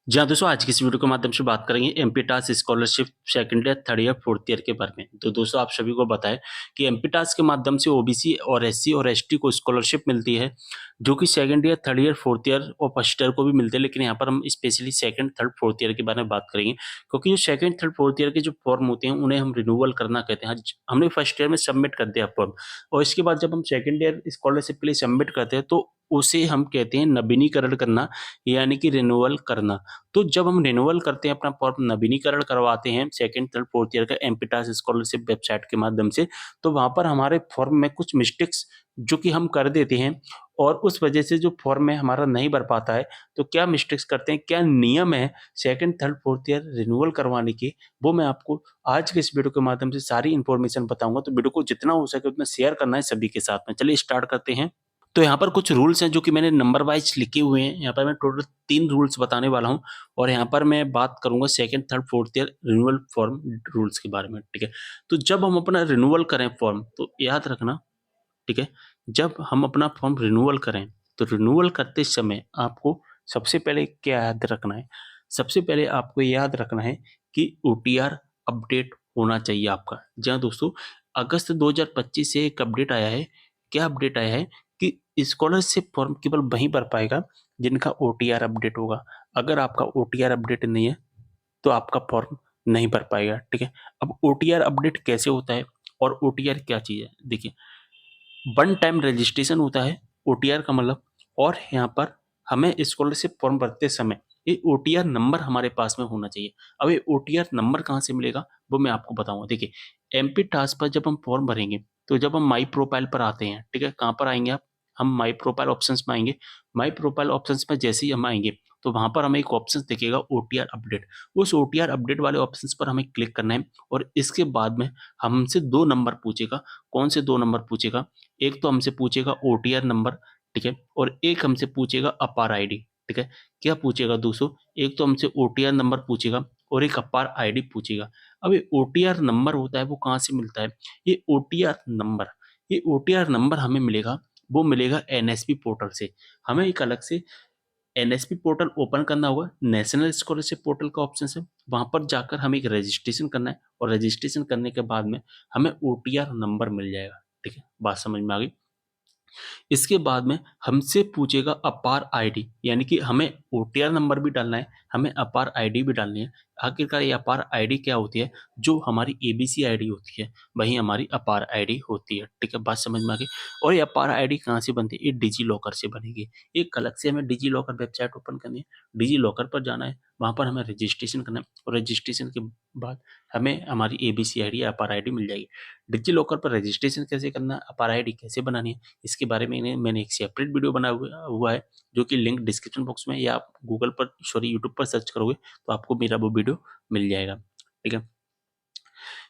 जी हाँ, दोस्तों आज की इस वीडियो के माध्यम से बात करेंगे एमपीटास scholarship second year, third year, fourth year के बारे में। तो दोस्तों आप सभी को बताएँ कि एमपीटास के माध्यम से ओबीसी और एससी और एसटी को स्कॉलरशिप मिलती है, जो कि second year, third year, fourth year और फर्स्ट ईयर को भी मिलते हैं। लेकिन यहाँ पर हम specially second, third, fourth year के बारे में बात करेंगे, क्योंकि जो सेकंड, थर्ड, फोर्थ ईयर के जो फॉर्म होते हैं, उन्हें हम रिन्यूअल करना कहते हैं। आज हमने फर्स्ट ईयर में सबमिट कर दिया फॉर्म और इसके बाद जब हम सेकंड ईयर स्कॉलरशिप के लिए सबमिट करते हैं, तो उसे हम कहते हैं नवीनीकरण करना, यानी कि रिन्यूअल करना। तो जब हम रिन्यूअल करते हैं अपना फॉर्म नवीनीकरण करवाते हैं सेकंड, थर्ड, फोर्थ ईयर का एमपीटास स्कॉलरशिप वेबसाइट के माध्यम से, तो वहाँ पर हमारे फॉर्म में कुछ मिस्टेक्स जो कि हम कर देते हैं और उस वजह से जो फॉर्म में हमारा नहीं भर पाता है, तो क्या मिस्टेक्स करते हैं, क्या नियम है second, third, fourth year renewal करवाने के, वो मैं आपको आज के इस वीडियो के माध्यम से सारी इन्फॉर्मेशन बताऊँगा। तो वीडियो को जितना हो सके उतना शेयर करना है सभी के साथ में। चलिए स्टार्ट करते हैं। तो यहाँ पर कुछ रूल्स हैं जो कि मैंने नंबर वाइज़ लिखे हुए हैं। यहाँ पर मैं टोटल 3 रूल्स बताने वाला हूँ और यहाँ पर मैं बात करूँगा second, third, fourth year renewal form rules के बारे में, ठीक है? तो जब हम अपना रिन्यूअल करें फॉर्म, तो याद रखना, ठीक है? जब हम अपना फॉर्म रिन्यूअल करें, तो रिन्यूअल करते समय आपको सबसे पहले क्या याद रखना है? सबसे पहले आपको याद रखना है कि ओटीआर अपडेट होना चाहिए आपका। जी हाँ दोस्तों, अगस्त 2025 से एक अपडेट आया है। क्या अपडेट आया है कि स्कॉलरशिप फॉर्म केवल वहीं भर पाएगा जिनका ओटीआर अपडेट होगा। अगर आपका ओटीआर अपडेट नहीं है, तो आपका फॉर्म नहीं भर पाएगा, ठीक है? अब ओटीआर अपडेट कैसे होता है और ओटीआर क्या चीज़ है? देखिए, वन टाइम रजिस्ट्रेशन होता है ओटीआर का मतलब, और यहाँ पर हमें स्कॉलरशिप फॉर्म भरते समय ये ओटीआर नंबर हमारे पास में होना चाहिए। अब ये ओटीआर नंबर कहाँ से मिलेगा, वो मैं आपको बताऊँगा। देखिए, एमपी टास्क पर जब हम फॉर्म भरेंगे, तो जब हम माई प्रोफाइल पर आते हैं, ठीक है? कहाँ पर आएँगे आप? हम माई प्रोफाइल ऑप्शंस में आएँगे। माई प्रोफाइल ऑप्शंस में जैसे ही हम आएँगे, तो वहाँ पर हमें एक ऑप्शंस दिखेगा ओटीआर अपडेट। उस ओटीआर अपडेट वाले ऑप्शंस पर हमें क्लिक करना है और इसके बाद में हमसे 2 नंबर पूछेगा। कौन से 2 नंबर पूछेगा? एक तो हमसे पूछेगा ओटीआर नंबर, ठीक है? और एक हमसे पूछेगा अपार आईडी, ठीक है? क्या पूछेगा दोस्तों? एक तो हमसे ओटीआर नंबर पूछेगा और एक अपार आईडी पूछेगा। अब ये ओटीआर नंबर होता है वो कहाँ से मिलता है? ये ओटीआर नंबर हमें मिलेगा, वो मिलेगा एनएसपी पोर्टल से। हमें एक अलग से एनएसपी पोर्टल ओपन करना होगा, नेशनल स्कॉलरशिप पोर्टल का ऑप्शन है, वहाँ पर जाकर हमें एक रजिस्ट्रेशन करना है और रजिस्ट्रेशन करने के बाद में हमें ओटीआर नंबर मिल जाएगा, ठीक है? बात समझ में आ गई? इसके बाद में हमसे पूछेगा अपार आईडी, यानी कि हमें ओटीआर नंबर भी डालना है, हमें अपार आईडी भी डालनी है। आखिरकार ये अपार आईडी क्या होती है? जो हमारी एबीसी आईडी होती है, वही हमारी अपार आईडी होती है, ठीक है? बात समझ में आ गई? और ये अपार आईडी कहाँ से बनती है? ये डिजी लॉकर से बनेगी। एक अलग से हमें डिजी लॉकर वेबसाइट ओपन करनी है, डिजी लॉकर पर जाना है, वहाँ पर हमें रजिस्ट्रेशन करना है और रजिस्ट्रेशन के बाद हमें हमारी एबीसी आईडी या अपार आईडी मिल जाएगी। डिजी लॉकर पर रजिस्ट्रेशन कैसे करना है, अपार आईडी कैसे बनानी है, इसके बारे में मैंने एक सेपरेट वीडियो बनाया हुआ है, जो कि लिंक डिस्क्रिप्शन बॉक्स में, या आप गूगल पर सॉरी यूट्यूब पर सर्च करोगे तो आपको मेरा वो वीडियो मिल जाएगा, ठीक है?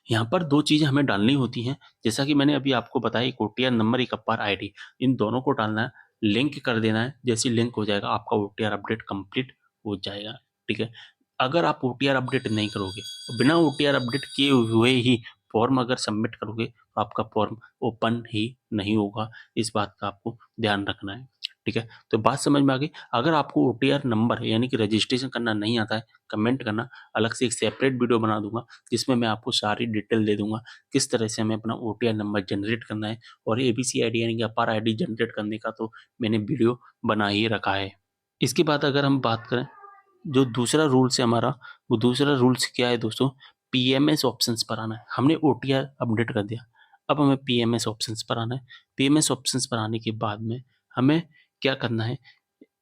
यहाँ पर 2 चीज़ें हमें डालनी होती हैं, जैसा कि मैंने अभी आपको बताया, एक ओटीआर नंबर, एक अपार आईडी, इन दोनों को डालना है, लिंक कर देना है, जैसे ही लिंक हो जाएगा आपका ओटीआर अपडेट कंप्लीट हो जाएगा, ठीक है? अगर आप ओटीआर अपडेट नहीं करोगे, बिना ओटीआर अपडेट किए हुए ही फॉर्म अगर सबमिट करोगे, तो आपका फॉर्म ओपन ही नहीं होगा, इस बात का आपको ध्यान रखना है, ठीक है? तो बात समझ में आ गई? अगर आपको ओटीआर नंबर यानी कि रजिस्ट्रेशन करना नहीं आता है, कमेंट करना, अलग से एक सेपरेट वीडियो बना दूँगा, जिसमें मैं आपको सारी डिटेल दे दूँगा, किस तरह से हमें अपना ओटीआर नंबर जनरेट करना है, और एबीसी आईडी यानी कि अपार आईडी जनरेट करने का तो मैंने वीडियो बना ही रखा है। इसके बाद अगर हम बात करें, जो दूसरा रूल्स है हमारा, वो दूसरा रूल्स क्या है दोस्तों? पीएमएस ऑप्शंस पर आना है। हमने ओटीआर अपडेट कर दिया, अब हमें पीएमएस ऑप्शंस पर आना है। पीएमएस ऑप्शंस पर आने के बाद में हमें क्या करना है?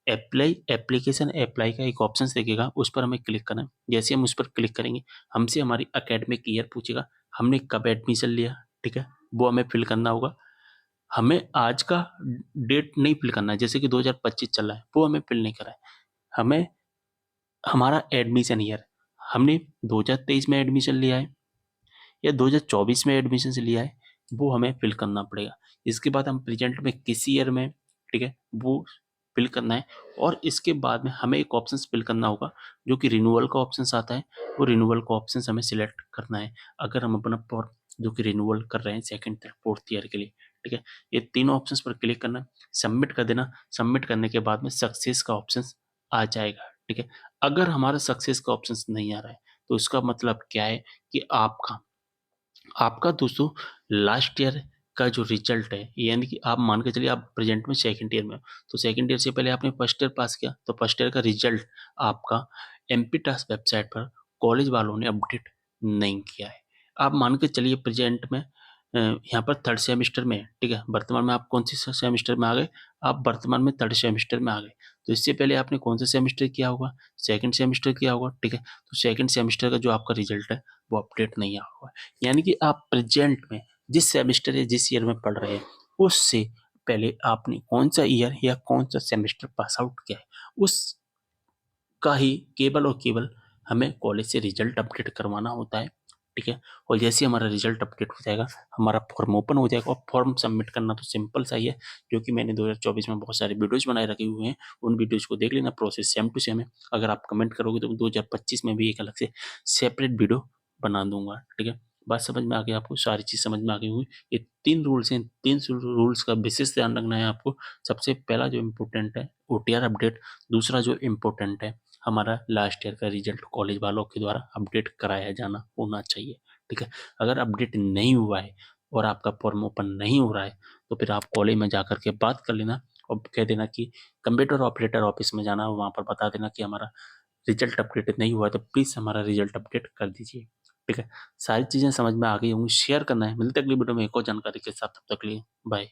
एप्लीकेशन अप्लाई का एक ऑप्शंस दिखेगा, उस पर हमें क्लिक करना है। जैसे हम उस पर क्लिक करेंगे, हमसे हमारी एकेडमिक ईयर पूछेगा, हमने कब एडमिशन लिया, ठीक है? वो हमें फिल करना होगा। हमें आज का डेट नहीं फिल करना है, जैसे कि 2025 चल रहा है, वो हमें फिल नहीं करना है। हमें हमारा एडमिशन ईयर, हमने 2023 में एडमिशन लिया है या 2024 में एडमिशन से लिया है, वो हमें फिल करना पड़ेगा। इसके बाद हम प्रेजेंट में किस ईयर में, ठीक है, वो फिल करना है। और इसके बाद में हमें एक ऑप्शंस फिल करना होगा, जो कि रिन्यूअल का ऑप्शंस आता है, वो रिन्यूअल का ऑप्शंस हमें सिलेक्ट करना है, अगर हम अपना फॉर्म जो कि रिन्यूअल कर रहे हैं सेकंड, थर्ड, फोर्थ ईयर के लिए, ठीक है? ये तीनों ऑप्शंस पर क्लिक करना, सबमिट कर देना, सबमिट करने के बाद में सक्सेस का ऑप्शंस आ जाएगा, ठीक है। अगर हमारा सक्सेस का ऑप्शंस नहीं आ रहा है, तो इसका मतलब क्या है कि आपका आपका दोस्तों लास्ट ईयर का जो रिजल्ट है, यानी कि आप मान के चलिए आप प्रेजेंट में सेकंड ईयर में हो, तो सेकंड ईयर से पहले आपने फर्स्ट ईयर पास किया, तो फर्स्ट ईयर का रिजल्ट आपका एमपीटास वेबसाइट पर कॉलेज वालों ने अपडेट नहीं किया है। आप मान के चलिए प्रेजेंट में यहाँ पर थर्ड सेमेस्टर में है, ठीक है। वर्तमान में आप कौन सी सेमेस्टर में आ गए? आप वर्तमान में थर्ड सेमेस्टर में आ गए। तो इससे पहले आपने कौन सा सेमेस्टर किया होगा? सेकंड सेमेस्टर किया होगा, ठीक है। तो सेकंड सेमेस्टर का जो आपका रिजल्ट है, वो अपडेट नहीं आया हुआ है। यानी कि आप प्रेजेंट में जिस सेमेस्टर या जिस ईयर में पढ़ रहे हैं, उससे पहले आपने कौन सा ईयर या कौन सा सेमेस्टर पास आउट किया है, उसका ही केवल और केवल हमें कॉलेज से रिजल्ट अपडेट करवाना होता है, ठीक है। और जैसे ही हमारा रिजल्ट अपडेट हो जाएगा, हमारा फॉर्म ओपन हो जाएगा, और फॉर्म सबमिट करना तो सिंपल सा ही है, जो कि मैंने 2024 में बहुत सारे वीडियोज बनाए रखे हुए हैं। उन वीडियोज को देख लेना, प्रोसेस सेम टू सेम है। अगर आप कमेंट करोगे तो 2025 में भी एक अलग से सेपरेट वीडियो बना दूंगा, ठीक है। बात समझ में आ गई आपको? सारी चीज समझ में आ गई हुई। ये 3 रूल्स हैं, 3 रूल्स का विशेष ध्यान रखना है आपको। सबसे पहला जो इम्पोर्टेंट है, ओटीआर अपडेट। दूसरा जो इम्पोर्टेंट है, हमारा लास्ट ईयर का रिजल्ट कॉलेज वालों के द्वारा अपडेट कराया जाना होना चाहिए, ठीक है। अगर अपडेट नहीं हुआ है और आपका फॉर्म ओपन नहीं हो रहा है, तो फिर आप कॉलेज में जाकर के बात कर लेना और कह देना कि कंप्यूटर ऑपरेटर ऑफिस में जाना, वहाँ पर बता देना कि हमारा रिजल्ट अपडेट नहीं हुआ है, तो प्लीज़ हमारा रिजल्ट अपडेट कर दीजिए, ठीक है। सारी चीज़ें समझ में आ गई होंगी, शेयर करना है। मिलते हैं अगली वीडियो में एक और जानकारी के साथ, तब तक के लिए बाय।